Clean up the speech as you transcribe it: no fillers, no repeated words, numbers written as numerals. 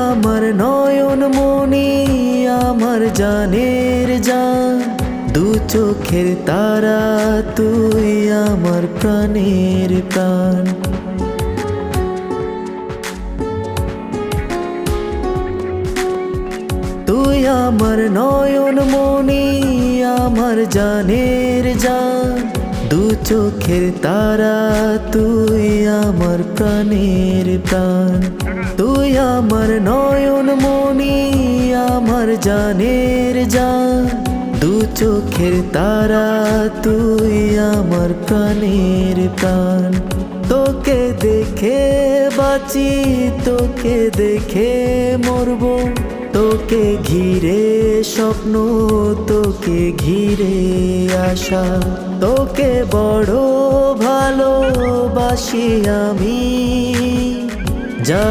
আমার নয়ন মনি, আমার জানের জান, দু চোখের তারা, তুই আমার প্রাণের প্রাণ। তুই আমার নয়ন মনি, আমার জানের জান, দু চোখের তারা, তুই আমার প্রাণের প্রাণ। তুই আমার নয়ন মনি, আমার জানের জান, দু চোখের তারা, তুই আমার প্রাণের প্রাণ। তোকে দেখে বাঁচি, তোকে দেখে মরবো, তোকে ঘিরে স্বপ্ন, তোকে ঘিরে আশা। তোকে বড় ভালোবাসি আমি, যা